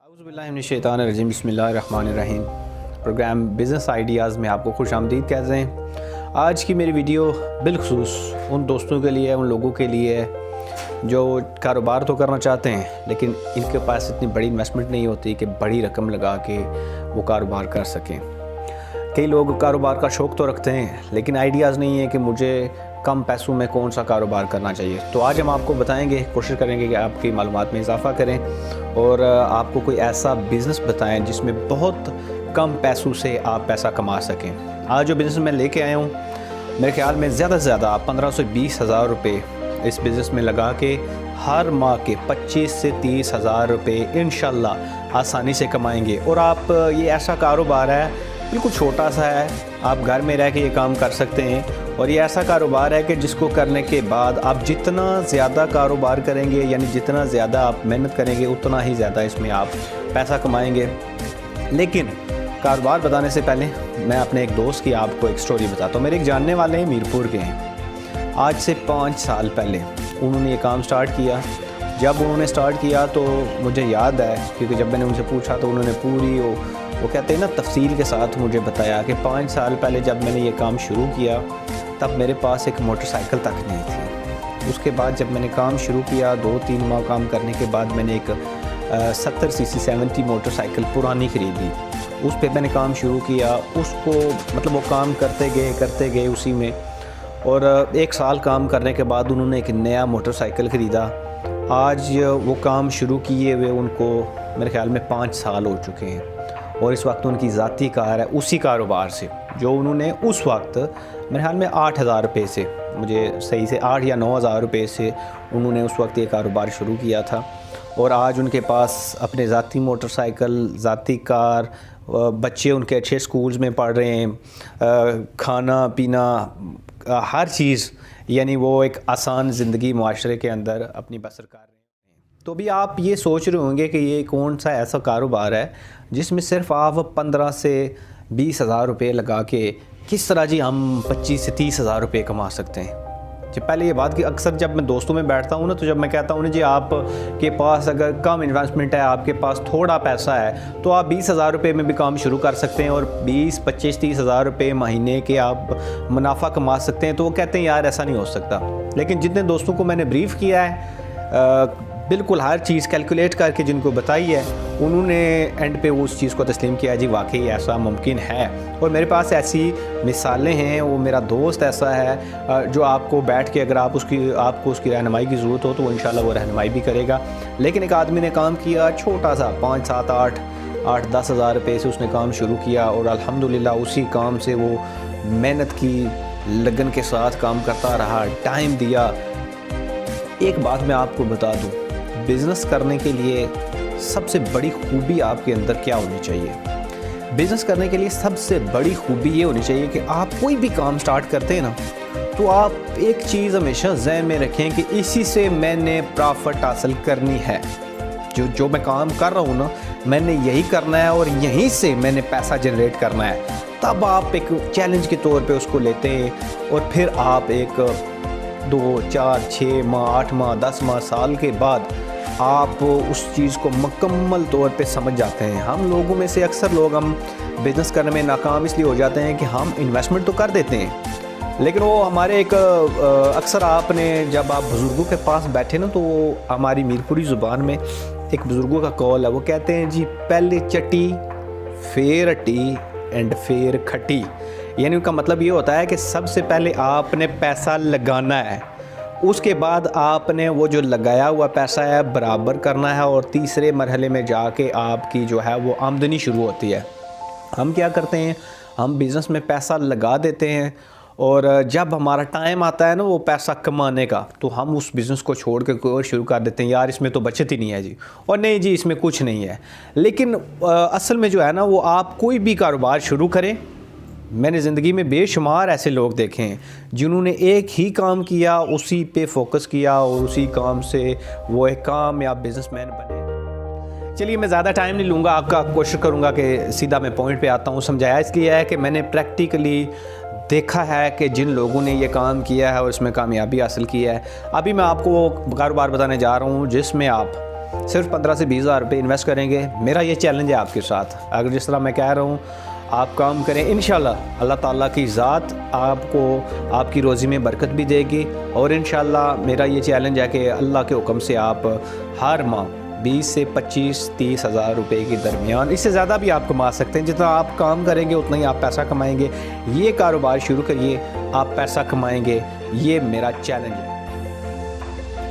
औज़ुबिल्लाहिमिनश्शैतानिर्रजीम बिस्मिल्लाहिर्रहमानिर्रहीम। Programme business ideas में आपको खुशामदीद कहते हैं। आज की मेरी वीडियो बिलखुसूस उन दोस्तों के लिए, उन लोगों के लिए जो कारोबार तो करना चाहते हैं लेकिन इनके पास इतनी बड़ी इन्वेस्टमेंट नहीं होती कि बड़ी रकम लगा के वो कारोबार कर सकें। कई लोग कारोबार का शौक़ तो रखते हैं लेकिन आइडियाज़ नहीं है कि मुझे कम पैसों में कौन सा कारोबार करना चाहिए। तो आज हम आपको बताएंगे, कोशिश करेंगे कि आपकी मालूमात में इजाफ़ा करें और आपको कोई ऐसा बिज़नेस बताएं जिसमें बहुत कम पैसों से आप पैसा कमा सकें। आज जो बिज़नेस मैं लेके आया हूँ, मेरे ख़्याल में ज़्यादा से ज़्यादा 15 से 20 हज़ार रुपये इस बिज़नेस में लगा के हर माह के 25 से 30 हज़ार रुपये इंशाल्लाह आसानी से कमाएंगे। और आप ये ऐसा कारोबार है, बिल्कुल छोटा सा है, आप घर में रह के ये काम कर सकते हैं। और ये ऐसा कारोबार है कि जिसको करने के बाद आप जितना ज़्यादा कारोबार करेंगे, यानी जितना ज़्यादा आप मेहनत करेंगे, उतना ही ज़्यादा इसमें आप पैसा कमाएंगे। लेकिन कारोबार बताने से पहले मैं अपने एक दोस्त की आपको एक स्टोरी बताता हूँ। मेरे एक जानने वाले हैं, मीरपुर के हैं। आज से 5 साल पहले उन्होंने ये काम स्टार्ट किया। जब उन्होंने स्टार्ट किया तो मुझे याद है, क्योंकि जब मैंने उनसे पूछा तो उन्होंने पूरी वो कहते हैं ना तफसील के साथ मुझे बताया कि 5 साल पहले जब मैंने ये काम शुरू किया तब मेरे पास एक मोटरसाइकिल तक नहीं थी। उसके बाद जब मैंने काम शुरू किया, 2-3 माह काम करने के बाद मैंने एक 70 सीसी 70 मोटरसाइकिल पुरानी ख़रीदी। उस पर मैंने काम शुरू किया। उसको मतलब वो काम करते गए उसी में। और 1 साल काम करने के बाद उन्होंने एक नया मोटरसाइकिल ख़रीदा। आज वो काम शुरू किए हुए उनको मेरे ख़्याल में 5 साल हो चुके हैं। और इस वक्त उनकी ज़ाती कार है उसी कारोबार से जो उन्होंने उस वक्त मेरे ख्याल में 8,000 रुपये से, मुझे सही से 8 या 9,000 रुपये से उन्होंने उस वक्त ये कारोबार शुरू किया था। और आज उनके पास अपने ज़ाती मोटरसाइकिल, ज़ाती कार, बच्चे उनके अच्छे स्कूल्स में पढ़ रहे हैं, खाना पीना हर चीज़, यानी वो एक आसान ज़िंदगी माशरे के अंदर अपनी बसर कर रहे हैं। तो भी आप ये सोच रहे होंगे कि ये कौन सा ऐसा कारोबार है जिसमें सिर्फ आप 15 से 20 हज़ार रुपये लगा के किस तरह जी हम 25 से 30 हज़ार रुपये कमा सकते हैं। जी पहले ये बात कि अक्सर जब मैं दोस्तों में बैठता हूँ ना, तो जब मैं कहता हूँ ना जी आपके पास अगर कम इन्वेस्टमेंट है, आपके पास थोड़ा पैसा है, तो आप 20 हज़ार रुपये में भी काम शुरू कर सकते हैं और 20, 25, 30 हज़ार रुपये महीने के आप मुनाफा कमा सकते हैं। तो वो कहते हैं यार ऐसा नहीं हो सकता। लेकिन जितने दोस्तों को मैंने ब्रीफ़ किया है, बिल्कुल हर चीज़ कैलकुलेट करके जिनको बताई है, उन्होंने एंड पे उस चीज़ को तस्लीम किया जी वाकई ऐसा मुमकिन है। और मेरे पास ऐसी मिसालें हैं। वो मेरा दोस्त ऐसा है जो आपको बैठ के अगर आपको उसकी रहनुमाई की ज़रूरत हो तो वो इंशाल्लाह वो रहनुमाई भी करेगा। लेकिन एक आदमी ने काम किया छोटा सा 5, 7, 8, 10 हज़ार रुपये से उसने काम शुरू किया और अल्हम्दुलिल्लाह उसी काम से वो मेहनत की, लगन के साथ काम करता रहा, टाइम दिया। एक बात मैं आपको बता दूँ, बिज़नेस करने के लिए सबसे बड़ी खूबी आपके अंदर क्या होनी चाहिए? बिज़नेस करने के लिए सबसे बड़ी खूबी ये होनी चाहिए कि आप कोई भी काम स्टार्ट करते हैं ना, तो आप एक चीज़ हमेशा ज़हन में रखें कि इसी से मैंने प्रॉफिट हासिल करनी है। जो मैं काम कर रहा हूँ ना, मैंने यही करना है और यहीं से मैंने पैसा जनरेट करना है। तब आप एक चैलेंज के तौर पे उसको लेते हैं और फिर आप एक 2, 4, 6 माह, 8 माह, 10 माह, साल के बाद आप उस चीज़ को मुकम्मल तौर पे समझ जाते हैं। हम लोगों में से अक्सर लोग हम बिज़नेस करने में नाकाम इसलिए हो जाते हैं कि हम इन्वेस्टमेंट तो कर देते हैं, लेकिन वो हमारे एक अक्सर आपने जब आप बुज़ुर्गों के पास बैठे ना, तो हमारी मीरपुरी ज़ुबान में एक बुज़ुर्गों का कौल है, वो कहते हैं जी पहले चटी फिर अटी एंड फिर खटी। यानी उनका मतलब ये होता है कि सबसे पहले आपने पैसा लगाना है, उसके बाद आपने वो जो लगाया हुआ पैसा है बराबर करना है और तीसरे मरहले में जाके आपकी जो है वो आमदनी शुरू होती है। हम क्या करते हैं, हम बिज़नेस में पैसा लगा देते हैं और जब हमारा टाइम आता है ना वो पैसा कमाने का, तो हम उस बिज़नेस को छोड़ के कोई और शुरू कर देते हैं। यार इसमें तो बचत ही नहीं है जी, और नहीं जी इसमें कुछ नहीं है। लेकिन असल में जो है ना, वो आप कोई भी कारोबार शुरू करें, मैंने ज़िंदगी में बेशुमार ऐसे लोग देखे हैं जिन्होंने एक ही काम किया, उसी पे फोकस किया और उसी काम से वो एक कामयाब बिजनेसमैन बने। चलिए मैं ज़्यादा टाइम नहीं लूँगा, आपका कोशिश करूँगा कि सीधा मैं पॉइंट पे आता हूँ। समझाया इसलिए है कि मैंने प्रैक्टिकली देखा है कि जिन लोगों ने ये काम किया है और इसमें कामयाबी हासिल की है। अभी मैं आपको वो कारोबार बताने जा रहा हूँ जिसमें आप सिर्फ 15 से 20 हज़ार रुपये इन्वेस्ट करेंगे। मेरा ये चैलेंज है आपके साथ। अगर जिस तरह मैं कह रहा हूँ आप काम करें, इंशाल्लाह अल्लाह ताला की ज़ात आपको आपकी रोज़ी में बरकत भी देगी। और इंशाल्लाह मेरा ये चैलेंज है कि अल्लाह के हुक्म से आप हर माह 20 से 25-30 हज़ार रुपये के दरमियान, इससे ज़्यादा भी आप कमा सकते हैं। जितना आप काम करेंगे उतना ही आप पैसा कमाएंगे। ये कारोबार शुरू करिए, आप पैसा कमाएंगे, ये मेरा चैलेंज है।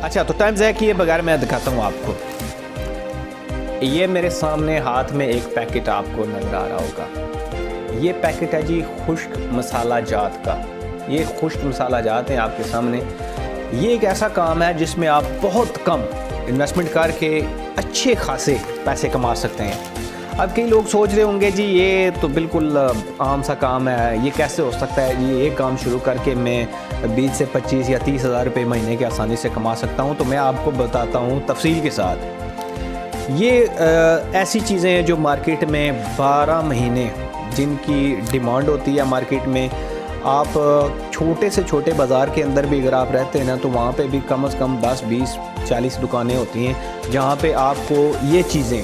अच्छा, तो टाइम ज़ाया किए बगैर मैं दिखाता हूँ आपको। ये मेरे सामने हाथ में एक पैकेट आपको नज़र आ रहा होगा। ये पैकेट है जी खुश्क मसाला जात का। ये खुश्क मसाला जात हैं आपके सामने। ये एक ऐसा काम है जिसमें आप बहुत कम इन्वेस्टमेंट करके अच्छे खासे पैसे कमा सकते हैं। अब कई लोग सोच रहे होंगे जी ये तो बिल्कुल आम सा काम है, ये कैसे हो सकता है जी, ये काम शुरू करके मैं 20 से 25 या 30 हज़ार रुपये महीने के आसानी से कमा सकता हूँ। तो मैं आपको बताता हूँ तफसील के साथ। ये ऐसी चीज़ें हैं जो मार्केट में 12 महीने जिनकी डिमांड होती है मार्केट में। आप छोटे से छोटे बाज़ार के अंदर भी अगर आप रहते हैं ना, तो वहाँ पे भी कम से कम 10, 20, 40 दुकानें होती हैं जहाँ पे आपको ये चीज़ें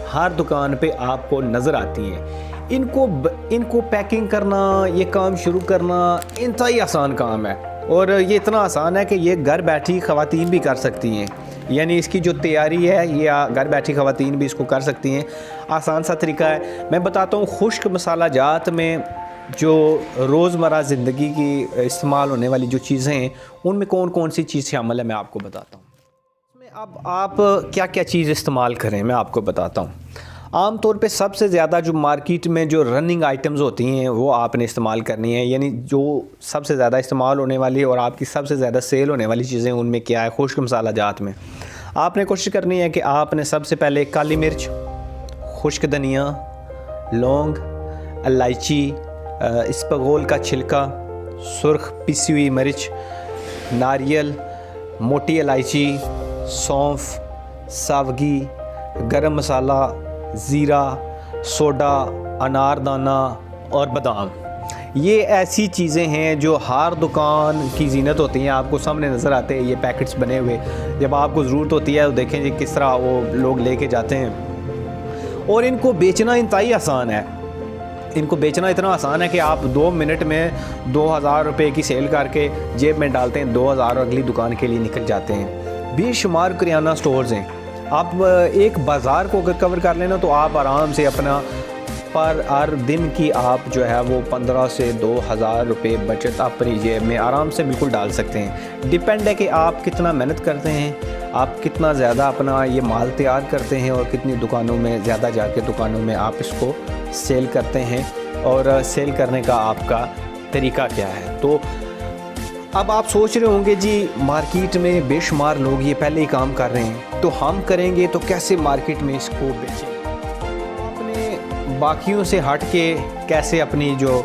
हर दुकान पे आपको नज़र आती हैं। इनको पैकिंग करना, ये काम शुरू करना इंतहाई आसान काम है। और ये इतना आसान है कि ये घर बैठी ख़वातीन भी कर सकती हैं। यानी इसकी जो तैयारी है ये घर बैठी ख़वातीन भी इसको कर सकती हैं। आसान सा तरीका है। मैं बताता हूँ खुश्क मसाला जात में जो रोज़मर्रा ज़िंदगी की इस्तेमाल होने वाली जो चीज़ें हैं उनमें कौन कौन सी चीज़ शामिल है मैं आपको बताता हूँ। इसमें अब आप क्या क्या चीज़ इस्तेमाल करें मैं आपको बताता हूँ। आम तौर पे सबसे ज़्यादा जो मार्केट में जो रनिंग आइटम्स होती हैं वो आपने इस्तेमाल करनी है। यानी जो सबसे ज़्यादा इस्तेमाल होने वाली और आपकी सबसे ज़्यादा सेल होने वाली चीज़ें उनमें क्या है। खुश्क मसाला जात में आपने कोशिश करनी है कि आपने सबसे पहले काली मिर्च, खुश्क धनिया, लौंग, इलायची, इसबगोल का छिलका, सुर्ख पिसी हुई मिर्च, नारियल, मोटी इलायची, सौंफ, सावगी, गरम मसाला, ज़ीरा, सोडा, अनारदाना और बादाम। ये ऐसी चीज़ें हैं जो हर दुकान की ज़ीनत होती हैं। आपको सामने नज़र आते हैं ये पैकेट्स बने हुए। जब आपको ज़रूरत होती है तो देखें जी किस तरह वो लोग लेके जाते हैं। और इनको बेचना इंतहाई आसान है। इनको बेचना इतना आसान है कि आप 2 मिनट में 2000 रुपये की सेल करके जेब में डालते हैं 2000 अगली दुकान के लिए निकल जाते हैं। बेशुमार किराना स्टोर्स हैं। आप एक बाज़ार को अगर कवर कर लेना तो आप आराम से अपना पर हर दिन की आप जो है वो 15 से 2000 रुपये बचत अपनी जेब में आराम से बिल्कुल डाल सकते हैं। डिपेंड है कि आप कितना मेहनत करते हैं, आप कितना ज़्यादा अपना ये माल तैयार करते हैं और कितनी दुकानों में ज़्यादा जाके दुकानों में आप इसको सेल करते हैं और सेल करने का आपका तरीका क्या है। तो अब आप सोच रहे होंगे जी मार्केट में बेशुमार लोग ये पहले ही काम कर रहे हैं, तो हम करेंगे तो कैसे मार्केट में इसको बेचें। अपने बाकियों से हट के कैसे अपनी जो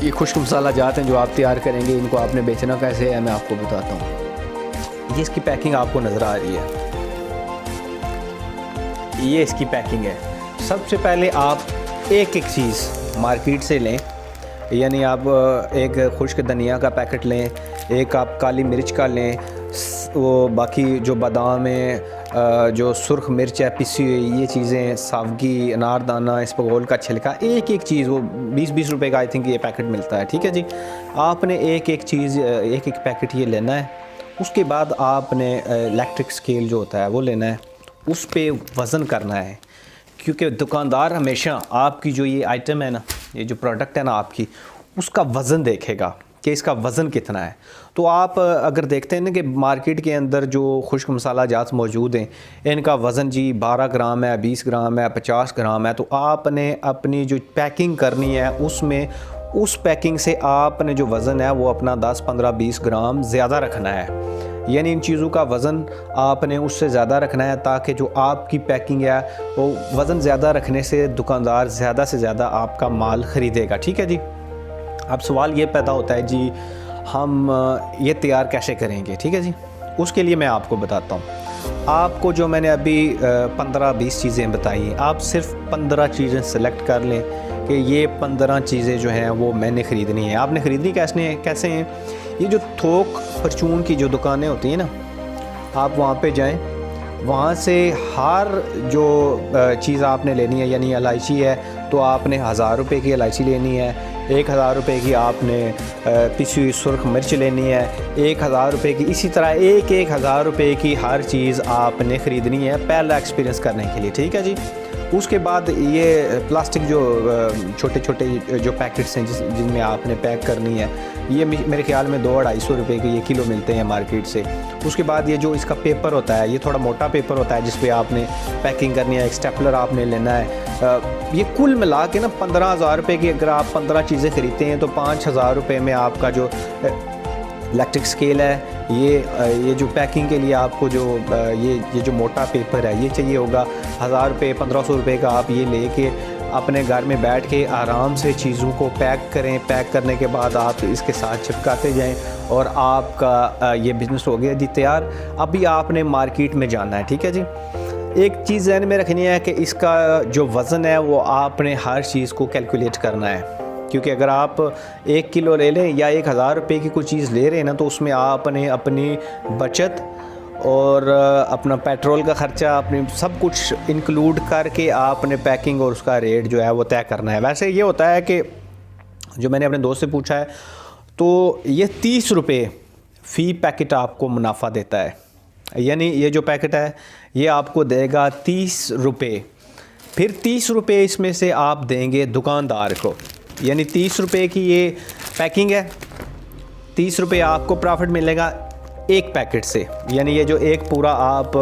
ये खुश्क मसाला जात हैं जो आप तैयार करेंगे इनको आपने बेचना कैसे है मैं आपको बताता हूँ। ये इसकी पैकिंग आपको नज़र आ रही है, ये इसकी पैकिंग है। सबसे पहले आप एक एक चीज़ मार्केट से लें। यानी आप एक खुश्क धनिया का पैकेट लें, एक आप काली मिर्च का लें, वो बाकी जो बादाम है, जो सुर्ख मिर्च है पिसी हुई, ये चीज़ें, सावगी, अनारदाना, इसबगोल का छिलका, एक एक चीज़ वो 20-20 रुपए का आई थिंक ये पैकेट मिलता है। ठीक है जी, आपने एक एक चीज़ एक एक पैकेट ये लेना है। उसके बाद आपने इलेक्ट्रिक स्केल जो होता है वो लेना है, उस पर वज़न करना है। क्योंकि दुकानदार हमेशा आपकी जो ये आइटम है ना, ये जो प्रोडक्ट है ना आपकी, उसका वज़न देखेगा कि इसका वज़न कितना है। तो आप अगर देखते हैं ना कि मार्केट के अंदर जो खुश्क मसाला जात मौजूद हैं इनका वज़न जी 12 ग्राम है, 20 ग्राम है, 50 ग्राम है। तो आपने अपनी जो पैकिंग करनी है उसमें उस पैकिंग से आपने जो वज़न है वो अपना 10, 15, 20 ग्राम ज़्यादा रखना है। यानी इन चीज़ों का वज़न आपने उससे ज़्यादा रखना है ताकि जो आपकी पैकिंग है वो वज़न ज़्यादा रखने से दुकानदार ज़्यादा से ज़्यादा आपका माल ख़रीदेगा। ठीक है जी। अब सवाल ये पैदा होता है जी हम ये तैयार कैसे करेंगे। ठीक है जी, उसके लिए मैं आपको बताता हूँ। आपको जो मैंने अभी 15-20 चीज़ें बताई हैं, आप सिर्फ 15 चीज़ें सेलेक्ट कर लें कि ये 15 चीज़ें जो हैं वो मैंने ख़रीदनी है। आपने ख़रीदनी कैसे हैं। ये जो थोक परचून की जो दुकानें होती हैं ना, आप वहाँ पे जाएं, वहाँ से हर जो चीज़ आपने लेनी है, यानी इलायची है तो आपने 1000 रुपये की इलायची लेनी है, 1000 रुपये की आपने पिसी हुई सुर्ख मिर्च लेनी है, 1000 रुपये की, इसी तरह 1000 रुपये की हर चीज़ आपने ख़रीदनी है पहला एक्सपीरियंस करने के लिए। ठीक है जी। उसके बाद ये प्लास्टिक जो छोटे छोटे जो पैकेट्स हैं जिनमें आपने पैक करनी है, ये मेरे ख्याल में 200-250 रुपये के ये किलो मिलते हैं मार्केट से। उसके बाद ये जो इसका पेपर होता है, ये थोड़ा मोटा पेपर होता है जिस पे आपने पैकिंग करनी है, एक स्टेपलर आपने लेना है। ये कुल मिला के ना 15,000 रुपये की अगर आप 15 चीज़ें ख़रीदते हैं तो 5,000 रुपये में आपका जो इलेक्ट्रिक स्केल है, ये जो पैकिंग के लिए आपको जो ये जो मोटा पेपर है ये चाहिए होगा, 1000 रुपये 1500 रुपये का आप ये लेके अपने घर में बैठ के आराम से चीज़ों को पैक करें। पैक करने के बाद आप इसके साथ चिपकाते जाएं और आपका ये बिज़नेस हो गया जी तैयार। अभी आपने मार्केट में जाना है। ठीक है जी। एक चीज़ ज़हन में रखनी है कि इसका जो वज़न है वो आपने हर चीज़ को कैलकुलेट करना है, क्योंकि अगर आप 1 किलो ले लें या 1000 रुपये की कोई चीज़ ले रहे हैं ना, तो उसमें आपने अपनी बचत और अपना पेट्रोल का ख़र्चा, अपनी सब कुछ इंक्लूड करके आपने पैकिंग और उसका रेट जो है वो तय करना है। वैसे ये होता है कि जो मैंने अपने दोस्त से पूछा है तो ये 30 रुपये फ़ी पैकेट आपको मुनाफा देता है, यानी ये जो पैकेट है ये आपको देगा 30 रुपये। फिर 30 रुपये इसमें से आप देंगे दुकानदार को, यानी 30 रुपये की ये पैकिंग है, 30 रुपये आपको प्रॉफिट मिलेगा एक पैकेट से। यानी ये जो एक पूरा आप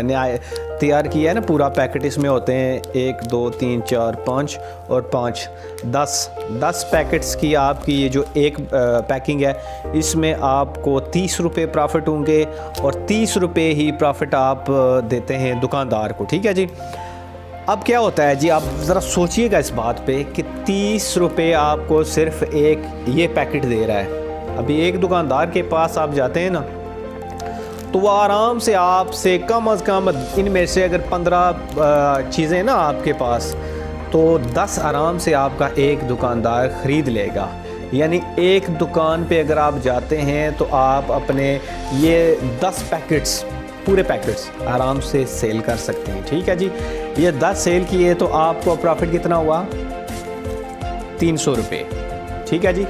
ने तैयार किया है ना पूरा पैकेट, इसमें होते हैं 1 2 3 4 5 और 5 10 पैकेट्स की आपकी ये जो एक पैकिंग है, इसमें आपको 30 रुपये प्रॉफिट होंगे और 30 रुपये ही प्रॉफिट आप देते हैं दुकानदार को। ठीक है जी। अब क्या होता है जी, आप ज़रा सोचिएगा इस बात पे कि 30 रुपये आपको सिर्फ एक ये पैकेट दे रहा है। अभी एक दुकानदार के पास आप जाते हैं ना, तो वो आराम से आपसे कम अज़ कम इनमें से अगर 15 चीज़ें ना आपके पास, तो 10 आराम से आपका एक दुकानदार ख़रीद लेगा। यानी एक दुकान पे अगर आप जाते हैं तो आप अपने ये 10 पैकेट्स, पूरे पैकेट्स आराम से सेल कर सकते हैं। ठीक है जी। ये 10 सेल किए तो आपको प्रॉफिट कितना हुआ? 300 रुपये। ठीक है जी।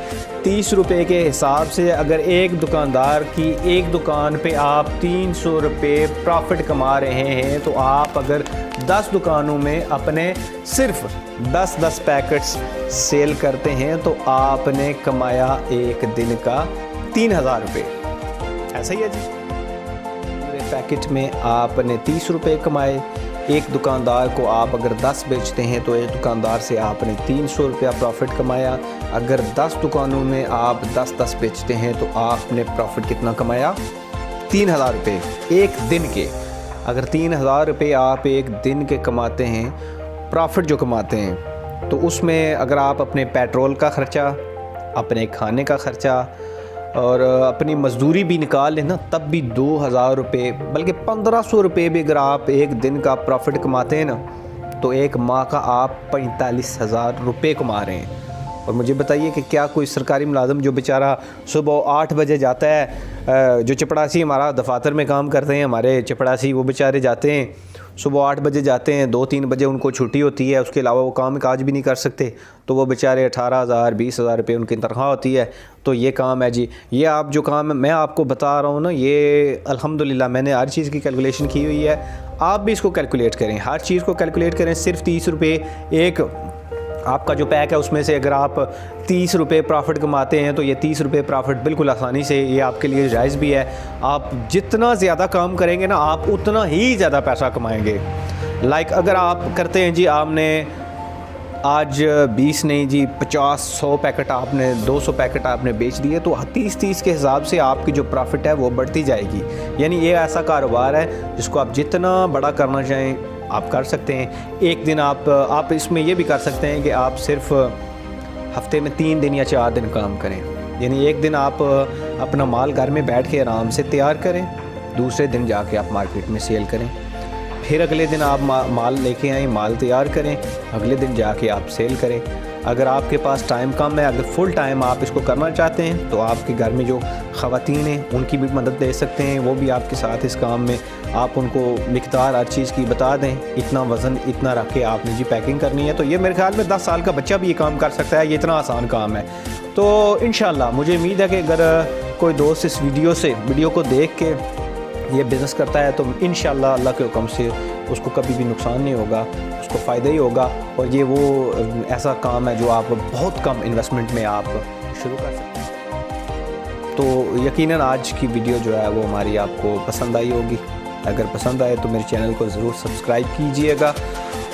30 रुपये के हिसाब से अगर एक दुकानदार की एक दुकान पे आप 300 रुपये प्रॉफिट कमा रहे हैं, तो आप अगर 10 दुकानों में अपने सिर्फ 10-10 पैकेट्स सेल करते हैं तो आपने कमाया एक दिन का 3000 रुपये। ऐसा ही है जी। पूरे पैकेट में आपने 30 रुपये कमाए। एक दुकानदार को आप अगर 10 बेचते हैं तो एक दुकानदार से आपने 300 रुपया प्रॉफिट कमाया। अगर 10 दुकानों में आप 10-10 बेचते हैं तो आपने प्रॉफिट कितना कमाया? 3000 रुपये एक दिन के। अगर 3000 रुपये आप एक दिन के कमाते हैं, प्रॉफिट जो कमाते हैं, तो उसमें अगर आप अपने पेट्रोल का ख़र्चा, अपने खाने का ख़र्चा और अपनी मज़दूरी भी निकाल लें ना, तब भी 2000 रुपये, बल्कि 1500 रुपये भी अगर आप एक दिन का प्रॉफिट कमाते हैं ना, तो एक माह का आप 45,000 रुपये कमा रहे हैं। और मुझे बताइए कि क्या कोई सरकारी मुलाजिम जो बेचारा सुबह 8 बजे जाता है, जो चपड़ासी हमारा दफातर में काम करते हैं, हमारे चपड़ासी, वो बेचारे जाते हैं सुबह 8 बजे जाते हैं, 2-3 बजे उनको छुट्टी होती है, उसके अलावा वो काम काज भी नहीं कर सकते, तो वो बेचारे 18,000 20,000 रुपये उनकी तनख्वाह होती है। तो ये काम है जी। ये आप जो काम मैं आपको बता रहा हूँ ना, ये अल्हम्दुलिल्लाह मैंने हर चीज़ की कैलकुलेशन की हुई है। आप भी इसको कैलकुलेट करें, हर चीज़ को कैलकुलेट करें। सिर्फ 30 रुपये एक आपका जो पैक है उसमें से अगर आप 30 रुपये प्रॉफिट कमाते हैं तो ये 30 रुपये प्रॉफिट बिल्कुल आसानी से, ये आपके लिए जायज़ भी है। आप जितना ज़्यादा काम करेंगे ना, आप उतना ही ज़्यादा पैसा कमाएंगे। लाइक अगर आप करते हैं जी, आपने आज 20 नहीं जी 50-100 पैकेट आपने 200 पैकेट आपने बेच दिए, तो 30-30 के हिसाब से आपकी जो प्रॉफिट है वो बढ़ती जाएगी। यानी ये ऐसा कारोबार है जिसको आप जितना बड़ा करना चाहें आप कर सकते हैं। एक दिन आप इसमें ये भी कर सकते हैं कि आप सिर्फ हफ्ते में 3 दिन या 4 दिन काम करें। यानी एक दिन आप अपना माल घर में बैठ के आराम से तैयार करें, दूसरे दिन जाके आप मार्केट में सेल करें, फिर अगले दिन आप माल लेके आएँ, माल तैयार करें, अगले दिन जाके आप सेल करें। अगर आपके पास टाइम कम है, अगर फुल टाइम आप इसको करना चाहते हैं तो आपके घर में जो ख़वातीन हैं उनकी भी मदद ले सकते हैं, वो भी आपके साथ इस काम में। आप उनको मिक़दार हर चीज़ की बता दें, इतना वज़न इतना रख के आपने जी पैकिंग करनी है, तो ये मेरे ख्याल में 10 साल का बच्चा भी ये काम कर सकता है। ये इतना आसान काम है। तो इंशाल्लाह मुझे उम्मीद है कि अगर कोई दोस्त इस वीडियो को देख के ये बिज़नेस करता है तो इंशाल्लाह अल्लाह के हुक्म से उसको कभी भी नुकसान नहीं होगा, उसको फ़ायदा ही होगा। और ये वो ऐसा काम है जो आप बहुत कम इन्वेस्टमेंट में आप शुरू कर सकते हैं। तो यकीनन आज की वीडियो जो है वो हमारी आपको पसंद आई होगी। अगर पसंद आए तो मेरे चैनल को ज़रूर सब्सक्राइब कीजिएगा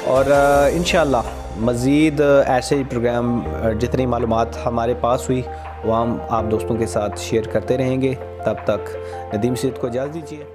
और इंशाल्लाह मज़ीद ऐसे ही प्रोग्राम जितनी मालूमात हमारे पास हुई वो हम आप दोस्तों के साथ शेयर करते रहेंगे। तब तक नदीम सैयद को इजाज़त दीजिए।